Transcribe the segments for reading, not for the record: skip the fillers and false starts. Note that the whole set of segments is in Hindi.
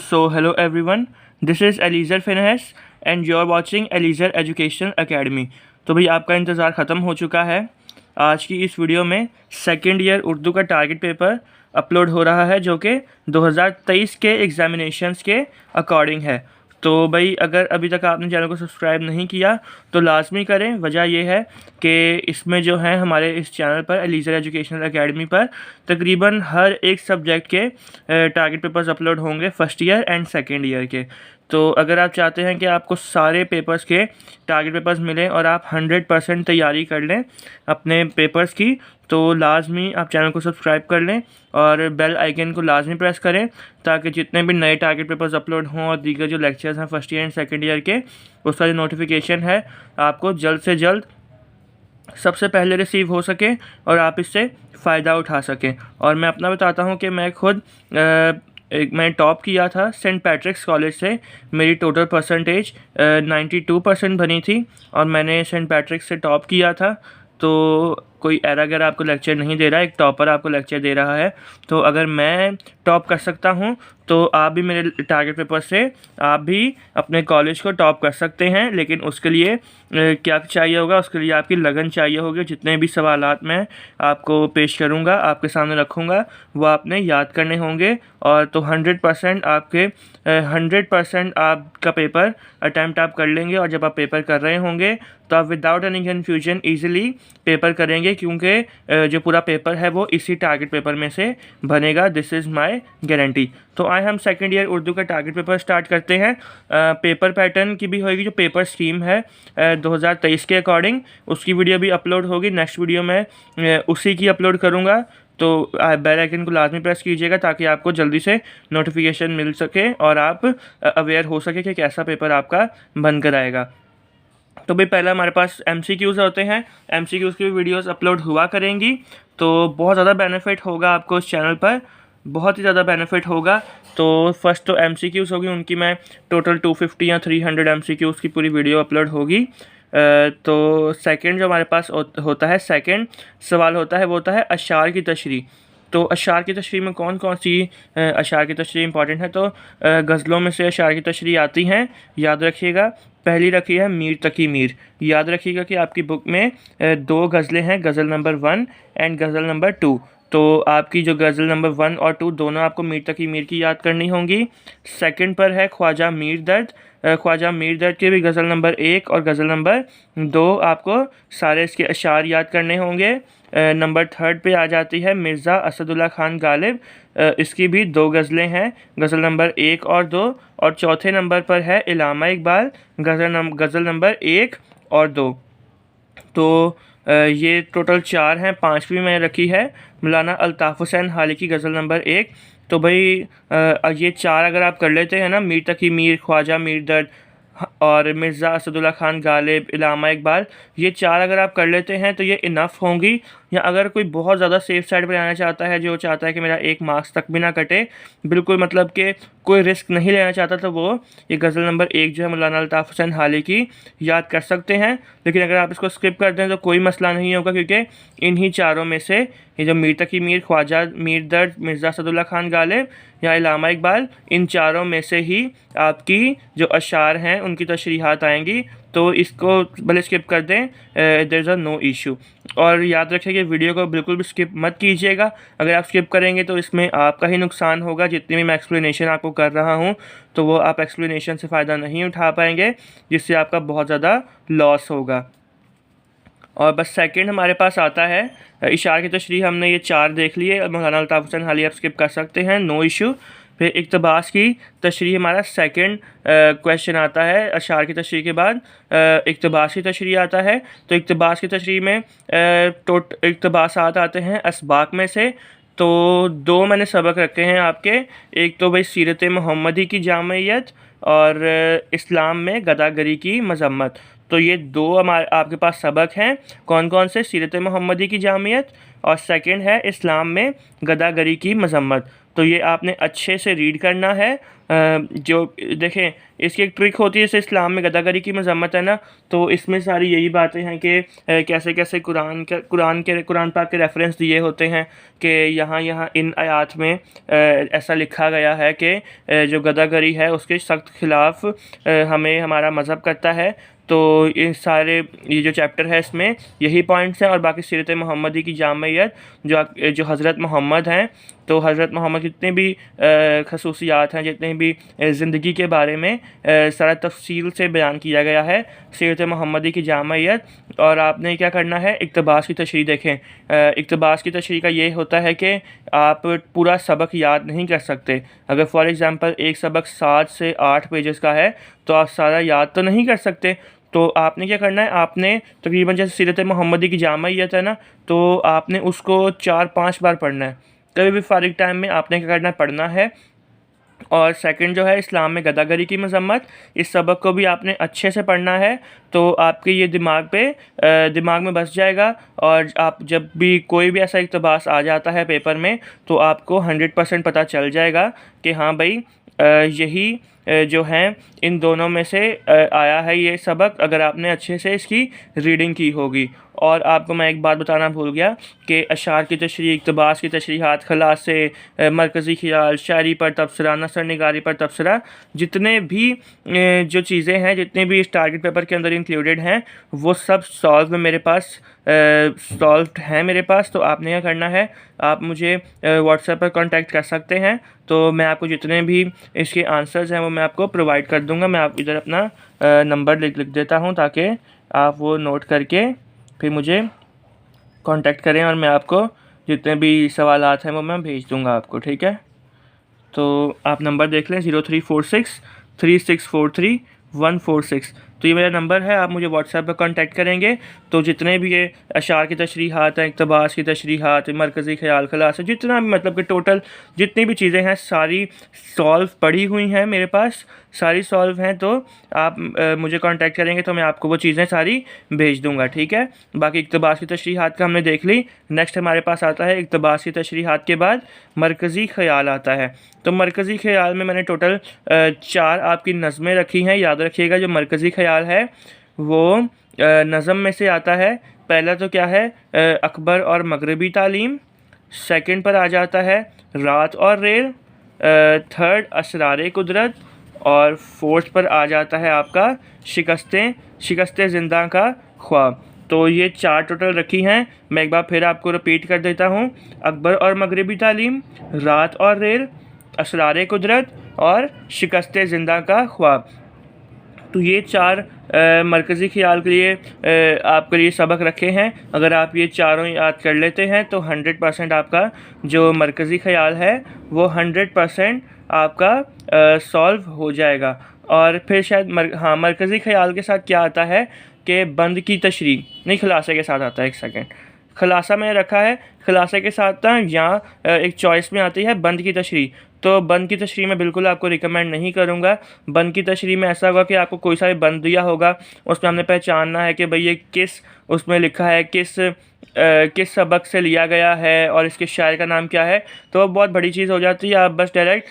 So hello everyone, this is Eliezer Finhes and you're watching Eliezer Educational Academy। तो भाई आपका इंतज़ार ख़त्म हो चुका है। आज की इस वीडियो में सेकेंड ईयर उर्दू का टारगेट पेपर अपलोड हो रहा है जो कि 2023 के एग्ज़ामिनेशंस के अकॉर्डिंग है। तो भाई अगर अभी तक आपने चैनल को सब्सक्राइब नहीं किया तो लाजमी करें। वजह यह है कि इसमें जो है हमारे इस चैनल पर एलीज़र एजुकेशनल एकेडमी पर तकरीबन हर एक सब्जेक्ट के टारगेट पेपर्स अपलोड होंगे, first year and second year के। तो अगर आप चाहते हैं कि आपको सारे पेपर्स के टारगेट पेपर्स मिलें और आप 100% तैयारी कर लें अपने पेपर्स की, तो लाजमी आप चैनल को सब्सक्राइब कर लें और बेल आइकन को लाजमी प्रेस करें ताकि जितने भी नए टारगेट पेपर्स अपलोड हों और दीगर जो लेक्चर्स हैं first year and second year के, उसका जो नोटिफिकेशन है आपको जल्द से जल्द सबसे पहले रिसीव हो सके और आप इससे फ़ायदा उठा सकें। और मैं अपना बताता हूँ कि मैं खुद मैंने टॉप किया था सेंट पैट्रिक्स कॉलेज से। मेरी टोटल परसेंटेज 92% बनी थी और मैंने सेंट पैट्रिक्स से टॉप किया था। तो कोई एरर अगर आपको लेक्चर नहीं दे रहा है, एक टॉपर आपको लेक्चर दे रहा है, तो अगर मैं टॉप कर सकता हूं तो आप भी मेरे टारगेट पेपर से आप भी अपने कॉलेज को टॉप कर सकते हैं। लेकिन उसके लिए क्या चाहिए होगा? उसके लिए आपकी लगन चाहिए होगी। जितने भी सवालात मैं आपको पेश करूंगा, आपके सामने रखूंगा, वो आपने याद करने होंगे और तो 100% आपके 100% आपका पेपर अटैम्प्ट आप कर लेंगे। और जब आप पेपर कर रहे होंगे तो आप without any confusion easily paper करेंगे, क्योंकि जो पूरा पेपर है वो इसी टारगेट पेपर में से बनेगा। This is my guarantee. तो आए हम सेकंड ईयर उर्दू का टारगेट पेपर स्टार्ट करते हैं। पेपर पैटर्न की भी होगी, जो पेपर स्कीम है 2023 के अकॉर्डिंग, उसकी वीडियो भी अपलोड होगी। नेक्स्ट वीडियो में उसी की अपलोड करूँगा। तो बेल आइकन को लाजमी प्रेस कीजिएगा ताकि आपको जल्दी से नोटिफिकेशन मिल सके और आप अवेयर हो सके कि कैसा पेपर आपका बनकर आएगा। तो भाई पहला हमारे पास MCQs होते हैं। MCQs की वीडियोस अपलोड हुआ करेंगी, तो बहुत ज़्यादा बेनिफिट होगा आपको इस चैनल पर, बहुत ही ज़्यादा बेनिफिट होगा। तो फर्स्ट तो MCQs होगी, उनकी मैं टोटल 250 या 300 MCQs की पूरी वीडियो अपलोड होगी। तो सेकंड जो हमारे पास होता है, सेकंड सवाल होता है वो होता है अशार की तशरीह। तो अशार की तशरीह में कौन कौन सी अशार की तशरीह इंपॉर्टेंट है? तो गज़लों में से अशार की तशरीह आती हैं, याद रखिएगा। पहली रखी है मीर तकी मीर। याद रखिएगा कि आपकी बुक में 2 गज़लें हैं, गज़ल नंबर 1 एंड गज़ल नंबर 2। तो आपकी जो गज़ल नंबर 1 और 2 दोनों आपको मीर तकी मीर की याद करनी होंगी। सेकंड पर है ख्वाजा मीर दर्द। ख्वाजा मीर दर्द के भी गज़ल नंबर 1 और गज़ल नंबर 2 आपको सारे इसके अशार याद करने होंगे। नंबर 3 पे आ जाती है मिर्ज़ा असदुल्ला खान गालिब। इसकी भी 2 गज़लें हैं, गज़ल नंबर 1 और 2। और चौथे नंबर पर है इलामा इकबाल, गज़ल नंबर 1 और 2। तो ये टोटल 4 हैं। 5वीं मैंने रखी है मौलाना अल्ताफ़ हुसैन हाली की गज़ल नंबर 1। तो भाई ये 4 अगर आप कर लेते हैं ना, मीर तकी मीर, ख्वाजा मीर दर्द और मिर्ज़ा असदुल्ला खान गालिब, इलामा इकबाल, ये 4 अगर आप कर लेते हैं तो ये इनफ होंगी। या अगर कोई बहुत ज़्यादा सेफ़ साइड पर आना चाहता है, जो चाहता है कि मेरा 1 मार्क्स तक भी ना कटे, बिल्कुल मतलब कि कोई रिस्क नहीं लेना चाहता, तो वो ये गज़ल नंबर 1 जो है मौलाना अल्ताफ़ हुसैन हाली की याद कर सकते हैं। लेकिन अगर आप इसको स्किप कर दें तो कोई मसला नहीं होगा, क्योंकि इन्हीं चारों में से ये जो मीर तकी मीर, ख्वाजा मीर दर्द, मिर्ज़ा असदुल्ला खान गालिब या इलामा इकबाल, इन चारों में से ही आपकी जो अशार हैं उनकी तशरीहात आएंगी। तो इसको भले स्किप कर दें, there is a no issue. और याद रखें कि वीडियो को बिल्कुल भी स्किप मत कीजिएगा। अगर आप स्किप करेंगे तो इसमें आपका ही नुकसान होगा। जितनी भी मैं एक्सप्लेनेशन आपको कर रहा हूँ तो वो आप एक्सप्लेनेशन से फ़ायदा नहीं उठा पाएंगे, जिससे आपका बहुत ज़्यादा लॉस होगा। और बस सेकंड हमारे पास आता है इशार की तशरीह। हमने ये 4 देख लिए, मौलाना अल्ताफ़ हुसैन हाली आप स्किप कर सकते हैं, नो इशू। फिर इक़्तिबास की तशरीह हमारा सेकंड क्वेश्चन आता है। अशार की तशरीह के बाद इक़्तिबास की तशरीह आता है। तो इक़्तिबास की तशरीह में इक़्तिबासात आते हैं असबाक में से। तो 2 मैंने सबक रखे हैं आपके। एक तो भाई सीरत मोहम्मदी की जामियत और इस्लाम में गदागरी की मजम्मत। तो ये 2 हमारे आपके पास सबक हैं। कौन कौन से? सीरत मोहम्मदी की जामियत और सेकंड है इस्लाम में गदागरी की मजम्मत। तो ये आपने अच्छे से रीड करना है जो देखें इसकी एक ट्रिक होती है, जैसे इस्लाम में गदागरी की मजम्मत है ना, तो इसमें सारी यही बातें हैं कि कैसे कैसे कुरान पाक के रेफरेंस दिए होते हैं कि यहाँ यहाँ इन आयात में ऐसा लिखा गया है कि जो गदागरी है उसके सख्त खिलाफ़ हमें हमारा मज़हब करता है। तो ये जो चैप्टर है इसमें यही पॉइंट्स हैं, और बाकी सीरत मोहम्मदी की जामियत जो हज़रत मोहम्मद हैं, तो हज़रत मोहम्मद जितने भी खसूसियात हैं, जितने भी ज़िंदगी के बारे में सारा तफसील से बयान किया गया है सीरत मोहम्मदी की जामियत। और आपने क्या करना है, इक़्तिबास की तशरीह देखें। इक़्तिबास की तशरीह का ये होता है कि आप पूरा सबक याद नहीं कर सकते। अगर फॉर एग्ज़ाम्पल एक सबक 7 से 8 पेजेस का है तो आप सारा याद तो नहीं कर सकते। तो आपने क्या करना है, आपने तकरीबन जैसे सीरत मोहम्मदी की जामियत है ना, तो आपने उसको 4-5 बार पढ़ना है। कभी भी फ़ारिग टाइम में आपने क्या करना है, पढ़ना है। और सेकंड जो है इस्लाम में गदागरी की मजम्मत, इस सबक को भी आपने अच्छे से पढ़ना है, तो आपके ये दिमाग में बस जाएगा। और आप जब भी कोई भी ऐसा इक़्तिबास आ जाता है पेपर में, तो आपको 100% पता चल जाएगा कि हाँ भाई यही जो हैं इन दोनों में से आया है ये सबक, अगर आपने अच्छे से इसकी रीडिंग की होगी। और आपको मैं एक बात बताना भूल गया कि अशार की तशरीह, इक़्तिबास की तशरीहात, खलासे, मरकज़ी ख़याल, शायरी पर तबसरा, नसर निगारी पर तबसरा, जितने भी जो चीज़ें हैं, जितने भी इस टारगेट पेपर के अंदर इंक्लूडेड हैं, वो सब सॉल्व मेरे पास सॉल्व्ड हैं मेरे पास। तो आपने क्या करना है, आप मुझे व्हाट्सएप पर कांटेक्ट कर सकते हैं, तो मैं आपको जितने भी इसके आंसर्स हैं वो मैं आपको प्रोवाइड कर दूंगा। मैं आप इधर अपना नंबर लिख देता हूं ताकि आप वो नोट करके फिर मुझे कांटेक्ट करें, और मैं आपको जितने भी सवालात हैं वो मैं भेज दूंगा आपको, ठीक है। तो आप नंबर देख लें 03463643 146। तो ये मेरा नंबर है, आप मुझे व्हाट्सएप पर कांटेक्ट करेंगे तो जितने भी ये अशार की तशरीहात हैं, इक़्तिबास की तशरीहात, मरकज़ी ख़याल, खलासा, जितना भी मतलब कि टोटल जितनी भी चीज़ें हैं सारी सॉल्व पड़ी हुई हैं मेरे पास, सारी सॉल्व हैं। तो आप मुझे कांटेक्ट करेंगे तो मैं आपको वो चीज़ें सारी भेज दूँगा, ठीक है। बाकी इक़्तिबास की तशरीहात का हमने देख ली। नेक्स्ट हमारे पास आता है इक़्तिबास की तशरीहात के बाद मरकज़ी ख़याल आता है। तो मरकज़ी ख़याल में मैंने टोटल 4 आपकी नज़में रखी हैं। याद रखिएगा, जो मरकज़ी ख़याल है वो नज़म में से आता है। पहला तो क्या है, अकबर और मगरबी तालीम। सेकंड पर आ जाता है रात और रेल। थर्ड असरारे कुदरत। और फोर्थ पर आ जाता है आपका शिकस्ते ज़िंदा का ख्वाब। तो ये 4 टोटल रखी हैं। मैं एक बार फिर आपको रिपीट कर देता हूँ, अकबर और मगरबी तालीम, रात और रेल, असरारे कुदरत और शिकस्ते ज़िंदा का ख्वाब। तो ये 4 मरकज़ी ख़याल के लिए आपके लिए सबक रखे हैं। अगर आप ये चारों याद कर लेते हैं तो 100% आपका जो मरकज़ी ख़याल है वो 100% आपका सॉल्व हो जाएगा। और फिर शायद मरकज़ी ख़याल के साथ क्या आता है कि बंद की तशरीह नहीं, खुलासे के साथ आता है। एक सेकेंड, खुलासा मैंने रखा है, खुलासे के साथ ना यहाँ एक चॉइस में आती है बंद की तशरीह। तो बंद की तशरीह में बिल्कुल आपको रिकमेंड नहीं करूँगा। बंद की तशरीह में ऐसा होगा कि आपको कोई सा भी बंद दिया होगा, उसमें हमने पहचानना है कि भाई ये किस उसमें लिखा है, किस सबक से लिया गया है और इसके शायर का नाम क्या है। तो बहुत बड़ी चीज़ हो जाती है। आप बस डायरेक्ट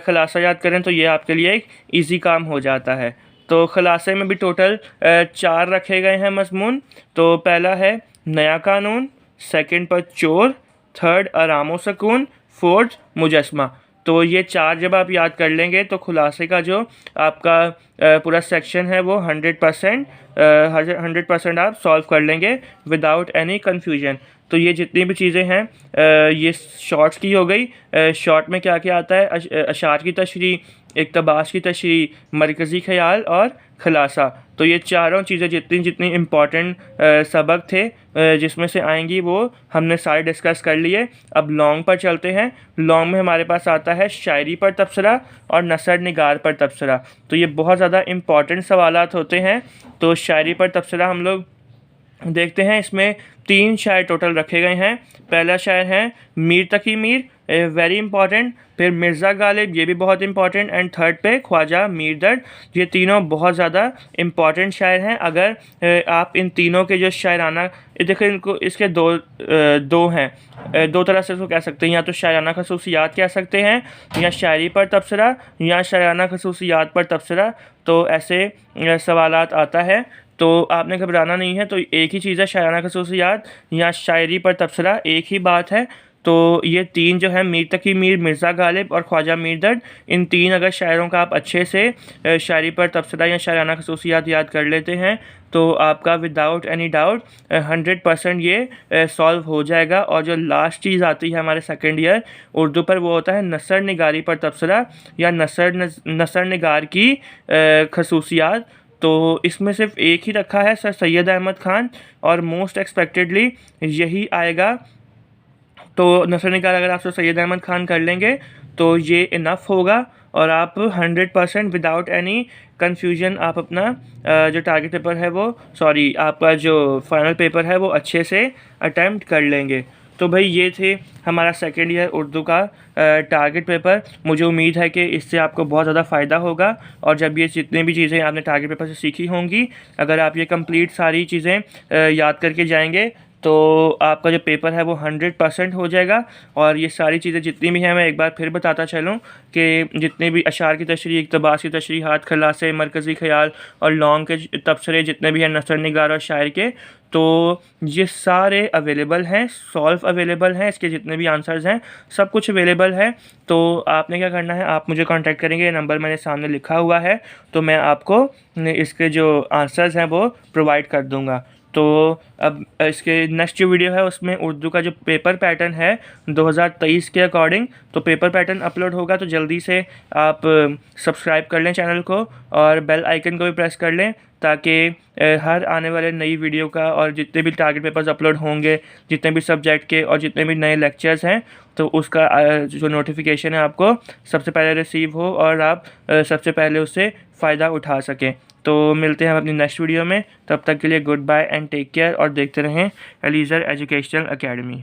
खुलासा याद करें तो ये आपके लिए एक ईजी काम हो जाता है। तो खुलासे में भी टोटल 4 रखे गए हैं मज़मून। तो पहला है नया कानून, सेकंड पर चोर, थर्ड आराम व सुकून, फोर्थ मुजस्मा। तो ये 4 जब आप याद कर लेंगे तो खुलासे का जो आपका पूरा सेक्शन है वो 100% आप सॉल्व कर लेंगे विदाउट एनी कन्फ्यूजन। तो ये जितनी भी चीज़ें हैं ये शॉर्ट्स की हो गई। शॉर्ट में क्या क्या आता है, अशार की तशरीह, इक़्तिबास की तशरीह, मरकज़ी ख़याल और खुलासा। तो ये चारों चीज़ें जितनी इम्पॉर्टेंट सबक थे जिसमें से आएंगी वो हमने सारे डिस्कस कर लिए। अब लॉन्ग पर चलते हैं। लॉन्ग में हमारे पास आता है शायरी पर तबसरा और नसर निगार पर तबसरा। तो ये बहुत ज़्यादा इम्पॉर्टेंट सवालात होते हैं। तो शायरी पर तबसरा हम लोग देखते हैं, इसमें 3 शायर टोटल रखे गए हैं। पहला शायर है मीर तकी मीर, वेरी इंपॉर्टेंट। फिर मिर्ज़ा गालिब, ये भी बहुत इंपॉर्टेंट। एंड थर्ड पे ख्वाजा मीर दर्द। ये तीनों बहुत ज़्यादा इंपॉर्टेंट शायर हैं। अगर आप इन तीनों के जो शायराना, देखो इनको, इसके दो हैं, दो तरह से इसको कह सकते हैं, या तो शायराना खसूसियात कह सकते हैं, या शायरी पर तबसरा, या शायराना खसूसियात पर तबसरा। तो ऐसे सवालात आता है, तो आपने घबराना नहीं है। तो एक ही चीज़ है, शायराना खसूसियात या शायरी पर तबसरा, एक ही बात है। तो ये तीन जो है, मीर तकी मीर, मिर्ज़ा गालिब और ख्वाजा मीर दर्द, इन तीन अगर शायरों का आप अच्छे से शायरी पर तबसरा या शायराना खसूसियात याद कर लेते हैं तो आपका विदाउट एनी डाउट 100% ये सॉल्व हो जाएगा। और जो लास्ट चीज़ आती है हमारे सेकेंड ईयर उर्दू पर, वो होता है नसर निगारी पर तबसरा या नसर निगार की खसूसियात। तो इसमें सिर्फ एक ही रखा है, सर सैयद अहमद ख़ान, और मोस्ट एक्सपेक्टेडली यही आएगा। तो नसर निगार अगर आप सैयद अहमद ख़ान कर लेंगे तो ये इनफ होगा, और आप 100% विदाउट एनी कन्फ्यूजन आप अपना जो टारगेट पेपर है वो, सॉरी, आपका जो फाइनल पेपर है वो अच्छे से अटैम्प्ट कर लेंगे। तो भाई ये थे हमारा सेकेंड ईयर उर्दू का टारगेट पेपर। मुझे उम्मीद है कि इससे आपको बहुत ज़्यादा फ़ायदा होगा। और जब ये जितनी भी चीज़ें आपने टारगेट पेपर से सीखी होंगी, अगर आप ये कंप्लीट सारी चीज़ें याद करके जाएंगे तो आपका जो पेपर है वो 100% हो जाएगा। और ये सारी चीज़ें जितनी भी हैं, मैं एक बार फिर बताता चलूँ कि जितने भी अशार की तशरीह, इक़्तिबास की तशरीह, हाथ खलासे, मरकज़ी ख़याल और लॉन्ग के तबसरे जितने भी हैं नसर निगार और शायर के, तो ये सारे अवेलेबल हैं, सॉल्व अवेलेबल हैं, इसके जितने भी आंसर्स हैं सब कुछ अवेलेबल है। तो आपने क्या करना है, आप मुझे कांटेक्ट करेंगे, ये नंबर मैंने सामने लिखा हुआ है, तो मैं आपको इसके जो आंसर्स हैं वो प्रोवाइड कर दूँगा। तो अब इसके नेक्स्ट जो वीडियो है उसमें उर्दू का जो पेपर पैटर्न है 2023 के अकॉर्डिंग, तो पेपर पैटर्न अपलोड होगा। तो जल्दी से आप सब्सक्राइब कर लें चैनल को और बेल आइकन को भी प्रेस कर लें, ताकि हर आने वाले नई वीडियो का और जितने भी टारगेट पेपर्स अपलोड होंगे, जितने भी सब्जेक्ट के और जितने भी नए लेक्चर्स हैं, तो उसका जो नोटिफिकेशन है आपको सबसे पहले रिसीव हो और आप सबसे पहले उससे फ़ायदा उठा सकें। तो मिलते हैं हम अपनी नेक्स्ट वीडियो में, तब तक के लिए good bye and take care, और देखते रहें एलीज़र एजुकेशनल एकेडमी।